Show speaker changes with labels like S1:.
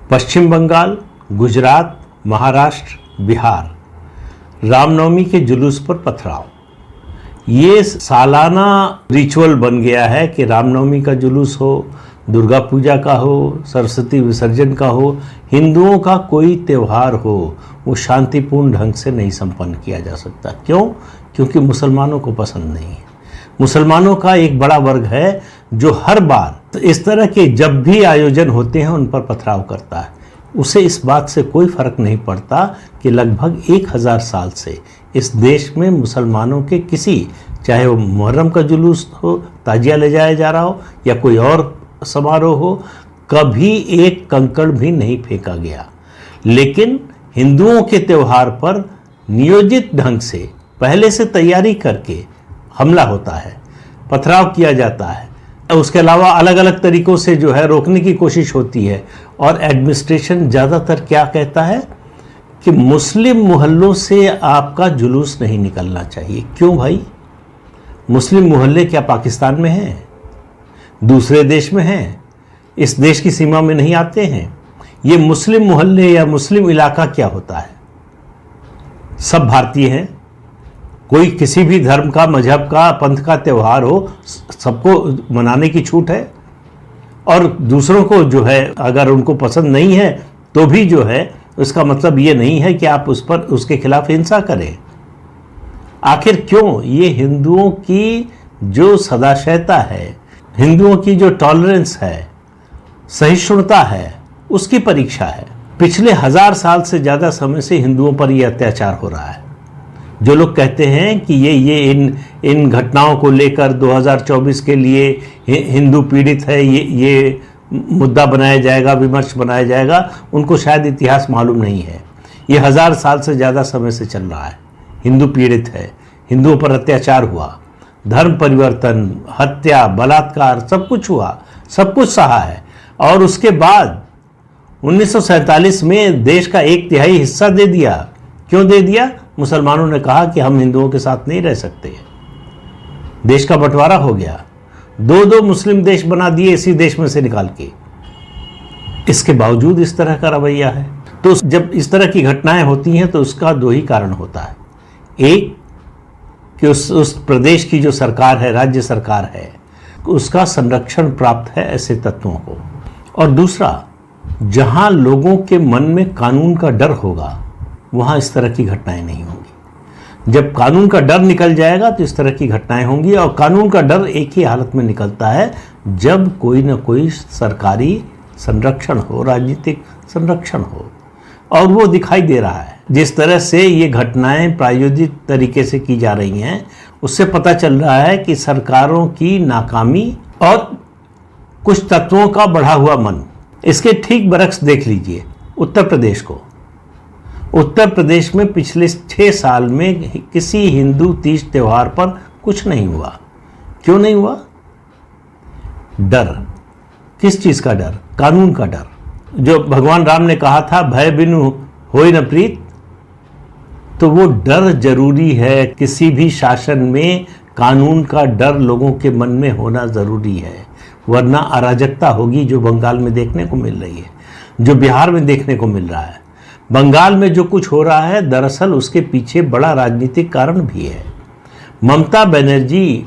S1: पश्चिम बंगाल, गुजरात, महाराष्ट्र, बिहार रामनवमी के जुलूस पर पथराव। ये सालाना रिचुअल बन गया है कि रामनवमी का जुलूस हो, दुर्गा पूजा का हो, सरस्वती विसर्जन का हो, हिंदुओं का कोई त्यौहार हो, वो शांतिपूर्ण ढंग से नहीं संपन्न किया जा सकता। क्यों? क्योंकि मुसलमानों को पसंद नहीं है। मुसलमानों का एक बड़ा वर्ग है जो हर बार इस तरह के जब भी आयोजन होते हैं उन पर पथराव करता है। उसे इस बात से कोई फर्क नहीं पड़ता कि लगभग 1000 साल से इस देश में मुसलमानों के किसी, चाहे वो मुहर्रम का जुलूस हो, ताजिया ले जाया जा रहा हो या कोई और समारोह हो, कभी एक कंकड़ भी नहीं फेंका गया। लेकिन हिंदुओं के त्यौहार पर नियोजित ढंग से पहले से तैयारी करके हमला होता है, पथराव किया जाता है। उसके अलावा अलग अलग तरीकों से जो है रोकने की कोशिश होती है। और एडमिनिस्ट्रेशन ज़्यादातर क्या कहता है कि मुस्लिम मोहल्लों से आपका जुलूस नहीं निकलना चाहिए। क्यों भाई? मुस्लिम मोहल्ले क्या पाकिस्तान में हैं? दूसरे देश में हैं? इस देश की सीमा में नहीं आते हैं? ये मुस्लिम मोहल्ले या मुस्लिम इलाका क्या होता है? सब भारतीय हैं। कोई किसी भी धर्म का, मजहब का, पंथ का त्यौहार हो, सबको मनाने की छूट है। और दूसरों को जो है अगर उनको पसंद नहीं है तो भी जो है उसका मतलब ये नहीं है कि आप उस पर उसके खिलाफ हिंसा करें। आखिर क्यों? ये हिंदुओं की जो सदाशयता है, हिंदुओं की जो टॉलरेंस है, सहिष्णुता है, उसकी परीक्षा है। पिछले 1000 साल से ज़्यादा समय से हिंदुओं पर यह अत्याचार हो रहा है। जो लोग कहते हैं कि ये इन घटनाओं को लेकर 2024 के लिए हिंदू पीड़ित है, ये मुद्दा बनाया जाएगा, विमर्श बनाया जाएगा, उनको शायद इतिहास मालूम नहीं है। ये 1000 साल से ज़्यादा समय से चल रहा है। हिंदू पीड़ित है, हिंदुओं पर अत्याचार हुआ, धर्म परिवर्तन, हत्या, बलात्कार, सब कुछ हुआ, सब कुछ सहा है। और उसके बाद 1947 में देश का 1/3 हिस्सा दे दिया। क्यों दे दिया? मुसलमानों ने कहा कि हम हिंदुओं के साथ नहीं रह सकते। देश का बंटवारा हो गया। 2 मुस्लिम देश बना दिए इसी देश में से निकाल के। इसके बावजूद इस तरह का रवैया है। तो जब इस तरह की घटनाएं होती हैं तो उसका 2 ही कारण होता है। एक कि उस प्रदेश की जो सरकार है, राज्य सरकार है, उसका संरक्षण प्राप्त है ऐसे तत्वों को। और दूसरा, जहां लोगों के मन में कानून का डर होगा वहाँ इस तरह की घटनाएं नहीं होंगी। जब कानून का डर निकल जाएगा तो इस तरह की घटनाएं होंगी। और कानून का डर एक ही हालत में निकलता है, जब कोई न कोई सरकारी संरक्षण हो, राजनीतिक संरक्षण हो। और वो दिखाई दे रहा है। जिस तरह से ये घटनाएं प्रायोजित तरीके से की जा रही हैं, उससे पता चल रहा है कि सरकारों की नाकामी और कुछ तत्वों का बढ़ा हुआ मन। इसके ठीक बरक्स देख लीजिए उत्तर प्रदेश को। उत्तर प्रदेश में पिछले 6 साल में किसी हिंदू तीज त्यौहार पर कुछ नहीं हुआ। क्यों नहीं हुआ? डर। किस चीज़ का डर? कानून का डर। जो भगवान राम ने कहा था, भय बिनु होय न प्रीत, तो वो डर जरूरी है। किसी भी शासन में कानून का डर लोगों के मन में होना ज़रूरी है, वरना अराजकता होगी, जो बंगाल में देखने को मिल रही है, जो बिहार में देखने को मिल रहा है। बंगाल में जो कुछ हो रहा है, दरअसल उसके पीछे बड़ा राजनीतिक कारण भी है। ममता बनर्जी